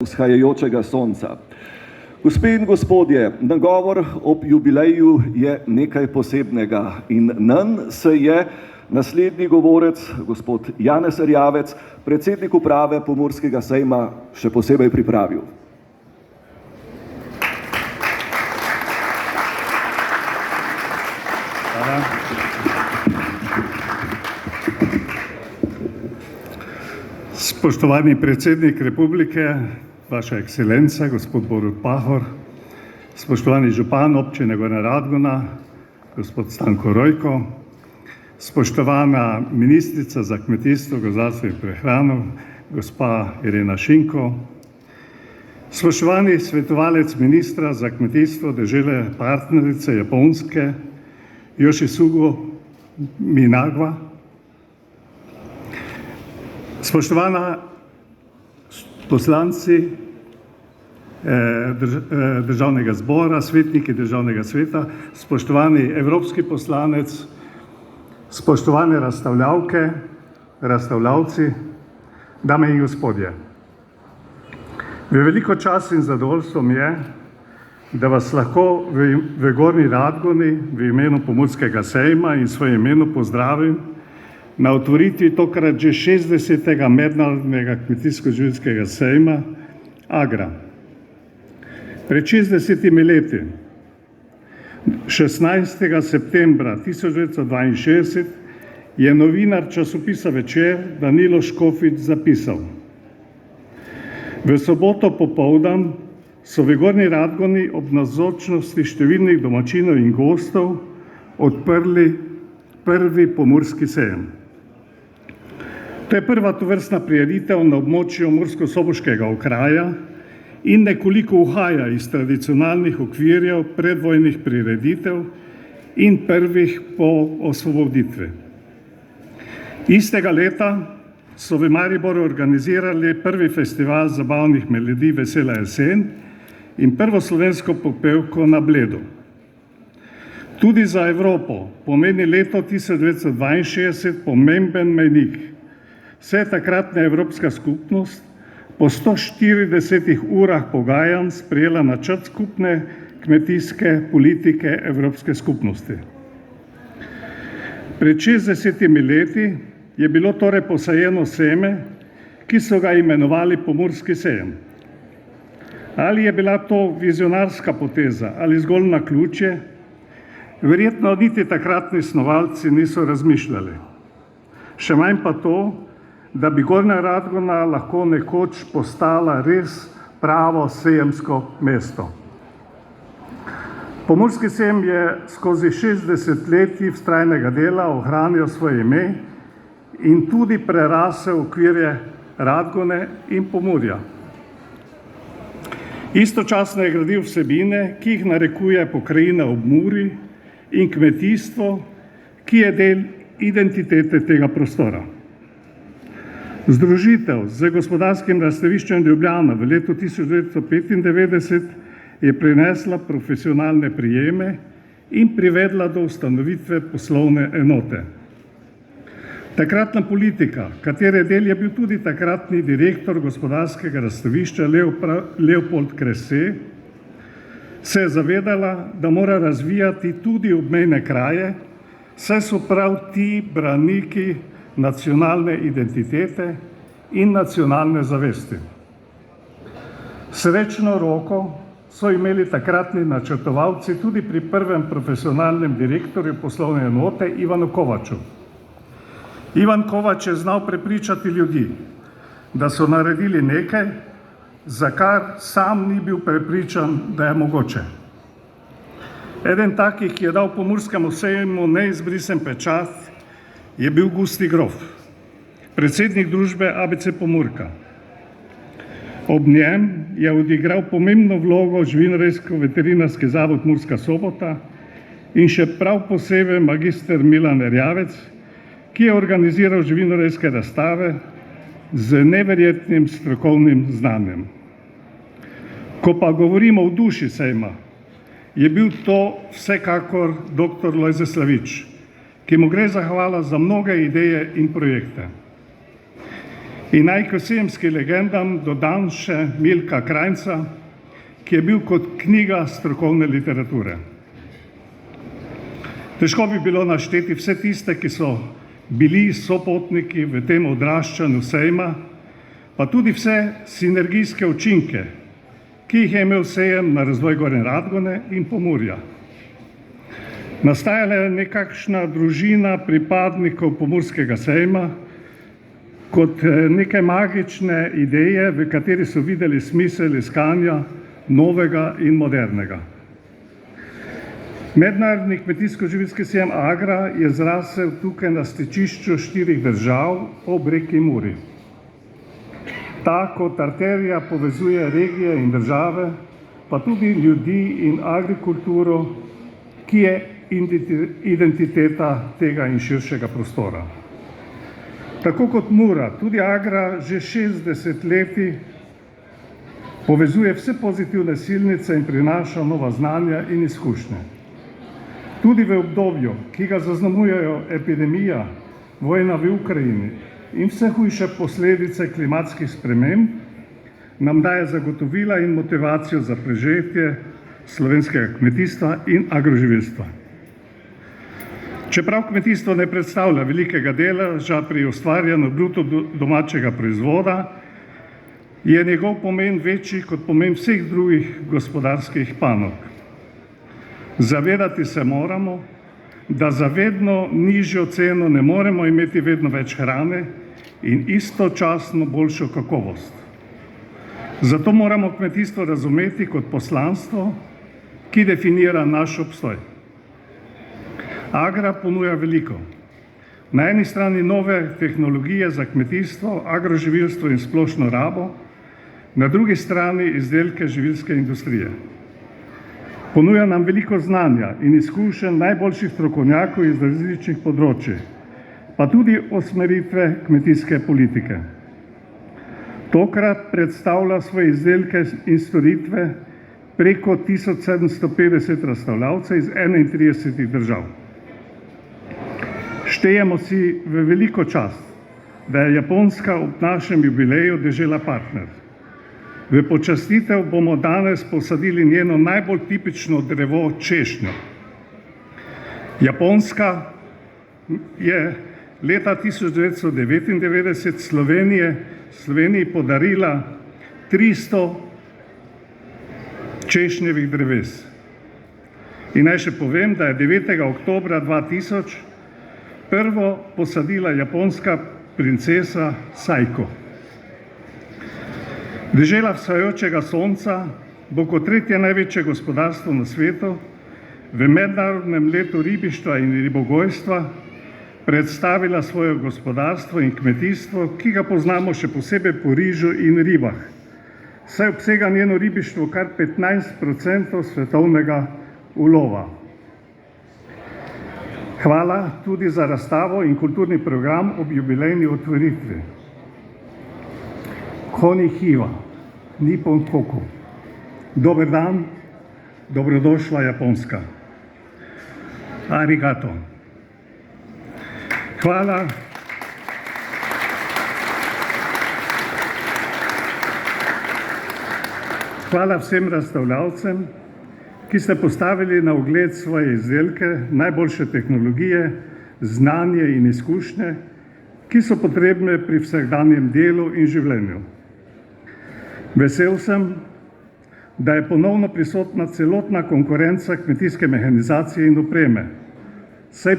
vzhajajočega sonca. Gospe in gospodje, nagovor ob jubileju je nekaj posebnega in nanj se je naslednji govorec, gospod Janez Erjavec, predsednik uprave Pomurskega sejma, še posebej pripravil. Hvala. Spoštovani predsednik republike, Vaša ekscelenca, gospod Borut Pahor, spoštovani župan občine Gornja Radgona, gospod Stanko Rojko, spoštovana ministrica za kmetijstvo, gozdarstvo in prehrano, gospa Irena Šinko, spoštovani svetovalec ministra za kmetijstvo dežele partnerice Japonske, Yoshisugo Minagva, spoštovana poslanci državnega zbora, svetniki državnega sveta, spoštovani evropski poslanec, spoštovane razstavljavke, razstavljavci, dame in gospodje. V veliko čast in zadovoljstvo mi je, da vas lahko v Gornji Radgoni v imenu Pomurskega sejma in svojem imenu pozdravim na otvoritvi tokrat že 60. mednarodnega kmetijsko-živilskega sejma Agra. Pred 60 leti, 16. septembra 1962, je novinar časopisa Večer Danilo Škofič zapisal: v soboto popoldan so v Gornji Radgoni ob navzočnosti številnih domačinov in gostov odprli prvi pomurski sejem. To je prva tovrstna prireditev na območju mursko-soboškega okraja in nekoliko uhaja iz tradicionalnih okvirjev predvojnih prireditev in prvih po osvoboditvi. Istega leta so v Mariboru organizirali prvi festival zabavnih melodij Vesela jesen in prvo slovensko popevko Na Bledu. Tudi za Evropo pomeni leto 1962 pomemben mejnik. Vse takratna Evropska skupnost po 140 urah pogajanj sprejela načrt skupne kmetijske politike Evropske skupnosti. Pred 60 leti je bilo torej posajeno seme, ki so ga imenovali Pomurski sejem. Ali je bila to vizionarska poteza ali zgolj naključje, verjetno niti takratni snovalci niso razmišljali. Še manj pa to, da bi Gornja Radgona lahko nekoč postala res pravo sejemsko mesto. Pomurski sejem je skozi 60 letij vztrajnega dela ohranil svoje ime in tudi prerasel okvirje Radgone in Pomurja. Istočasno je gradil vsebine, ki jih narekuje pokrajina ob Muri in kmetijstvo, ki je del identitete tega prostora. Združitev z gospodarskim razstaviščem Ljubljana v letu 1995 je prinesla profesionalne prijeme in privedla do ustanovitve poslovne enote. Takratna politika, katere del je bil tudi takratni direktor gospodarskega razstavišča Leopold Krese, se je zavedala, da mora razvijati tudi obmejne kraje, saj so prav ti braniki nacionalne identitete in nacionalne zavesti. Srečno roko so imeli takratni načrtovalci tudi pri prvem profesionalnem direktorju poslovne enote Ivanu Kovaču. Ivan Kovač je znal prepričati ljudi, da so naredili nekaj, za kar sam ni bil prepričan, da je mogoče. Eden takih, ki je dal Pomurskemu sejmu neizbrisen pečat, je bil Gusti Grof, predsednik družbe ABC Pomurka. Ob njem je odigral pomembno vlogo Živinorejsko-veterinarski zavod Murska Sobota in še prav posebej magister Milan Erjavec, ki je organiziral živinorejske razstave z neverjetnim strokovnim znanjem. Ko pa govorimo o duši sejma, je bil to vsekakor dr. Lojze Slavič, ki mu gre zahvala za mnoge ideje in projekte. In naj k sejemskim legendam dodam še Milka Krajnca, ki je bil kot knjiga strokovne literature. Težko bi bilo našteti vse tiste, ki so bili sopotniki v tem odraščanju sejma, pa tudi vse sinergijske učinke, ki jih je imel sejem na razvoj Gornje Radgone in Pomurja. Nastajala je nekakšna družina pripadnikov pomurskega sejma, kot neke magične ideje, v kateri so videli smisel iskanja novega in modernega. Mednarodni kmetijsko-živilski sejem Agra je zrasel tukaj na stičišču 4 držav ob reki Muri. Ta kot arterija povezuje regije in države, pa tudi ljudi in agrikulturo, ki je identiteta tega in širšega prostora. Tako kot Mura, tudi Agra že 60 leti povezuje vse pozitivne silnice in prinaša nova znanja in izkušnje. Tudi v obdobju, ki ga zaznamujejo epidemija, vojna v Ukrajini in vse hujše posledice klimatskih sprememb, nam daje zagotovila in motivacijo za preživetje slovenskega kmetijstva in agroživilstva. Čeprav kmetijstvo ne predstavlja velikega deleža pri ustvarjanju bruto domačega proizvoda, je njegov pomen večji kot pomen vseh drugih gospodarskih panog. Zavedati se moramo, da za vedno nižjo ceno ne moremo imeti vedno več hrane in istočasno boljšo kakovost. Zato moramo kmetijstvo razumeti kot poslanstvo, ki definira naš obstoj. Agra ponuja veliko. Na eni strani nove tehnologije za kmetijstvo, agroživilstvo in splošno rabo, na drugi strani izdelke živilske industrije. Ponuja nam veliko znanja in izkušenj najboljših strokovnjakov iz različnih področij, pa tudi usmeritve kmetijske politike. Tokrat predstavlja svoje izdelke in storitve preko 1750 razstavljavcev iz 31 držav. Štejemo si v veliko čast, da je Japonska ob našem jubileju dežela partner. V počastitev bomo danes posadili njeno najbolj tipično drevo češnjo. Japonska je leta 1999 Sloveniji podarila 300 češnjevih dreves. In naj še povem, da je 9. oktobra 2000 prvo posadila japonska princesa Sajko. Dežela vzhajajočega sonca bo kot tretje največje gospodarstvo na svetu v mednarodnem letu ribištva in ribogojstva predstavila svoje gospodarstvo in kmetijstvo, ki ga poznamo še posebej po rižu in ribah, saj obsega njeno ribištvo kar 15% svetovnega ulova. Hvala tudi za razstavo in kulturni program ob jubilejni otvoritvi. Konnichiwa, Nippon Koku. Dober dan, dobrodošla Japonska. Arigato. Hvala. Hvala vsem razstavljavcem, ki ste postavili na ogled svoje izdelke, najboljše tehnologije, znanje in izkušnje, ki so potrebne pri vsakdanjem delu in življenju. Vesel sem, da je ponovno prisotna celotna konkurenca kmetijske mehanizacije in opreme, saj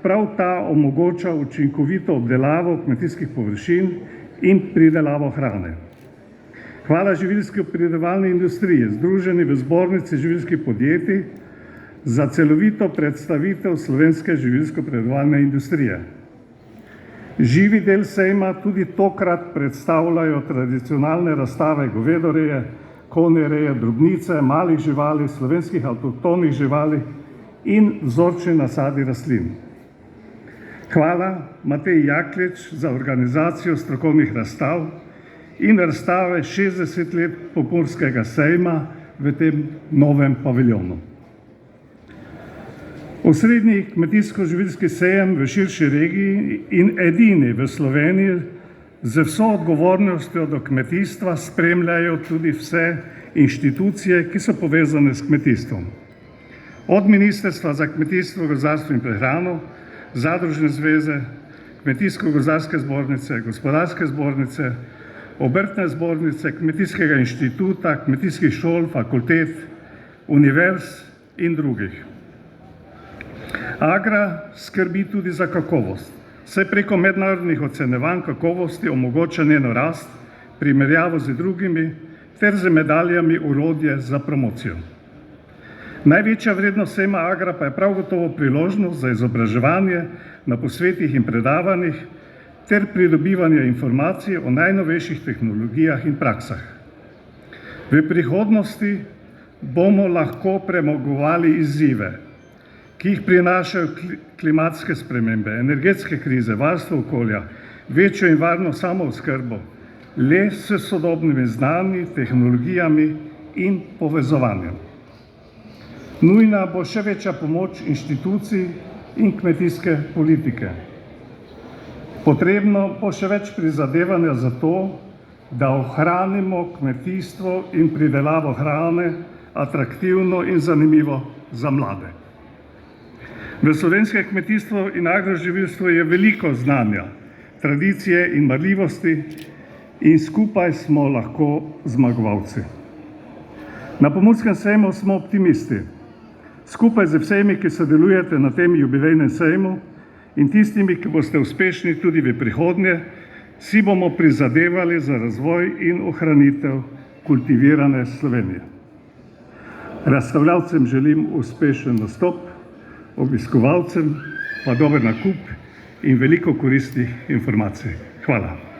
prav ta omogoča učinkovito obdelavo kmetijskih površin in pridelavo hrane. Hvala živilsko-predelovalni industriji, združeni v Zbornici živilskih podjetij, za celovito predstavitev slovenske živilsko-predelovalne industrije. Živi del sejma tudi tokrat predstavljajo tradicionalne razstave govedoreje, konjereje, drobnice, malih živali, slovenskih avtohtonih živali in vzorčni nasadi rastlin. Hvala Mateji Jaklič za organizacijo strokovnih razstav in razstave 60 let pomurskega sejma v tem novem paviljonu. Osrednji kmetijsko-živilski sejem v širši regiji in edini v Sloveniji Z vso odgovornostjo do kmetijstva spremljajo tudi vse inštitucije, ki so povezane s kmetijstvom. Od Ministrstva za kmetijstvo, gozdarstvo in prehrano, Zadružne zveze, Kmetijsko-gozdarske zbornice, Gospodarske zbornice, Obrtne zbornice, Kmetijskega inštituta, kmetijskih šol, fakultet, univerz in drugih. Agra skrbi tudi za kakovost, saj preko mednarodnih ocenjevanj kakovosti omogoča njeno rast, primerjavo z drugimi ter z medaljami orodje za promocijo. Največja vrednost sejma Agra pa je prav gotovo priložnost za izobraževanje na posvetih in predavanjih ter pridobivanje informacij o najnovejših tehnologijah in praksah. V prihodnosti bomo lahko premagovali izzive, ki jih prinašajo klimatske spremembe, energetske krize, varstvo okolja, večjo in varno samooskrbo, le s sodobnimi znanji, tehnologijami in povezovanjem. Nujna bo še večja pomoč inštitucij in kmetijske politike. Potrebno bo še več prizadevanja za to, da ohranimo kmetijstvo in pridelavo hrane atraktivno in zanimivo za mlade. V slovenskem kmetijstvu in agroživilstvu je veliko znanja, tradicije in marljivosti in skupaj smo lahko zmagovalci. Na Pomurskem sejmu smo optimisti. Skupaj z vsemi, ki sodelujete na tem jubilejnem sejmu in tistimi, ki boste uspešni tudi v prihodnje, si bomo prizadevali za razvoj in ohranitev kultivirane Slovenije. Razstavljavcem želim uspešen nastop, obiskovalcem pa dober nakup in veliko koristnih informacij. Hvala.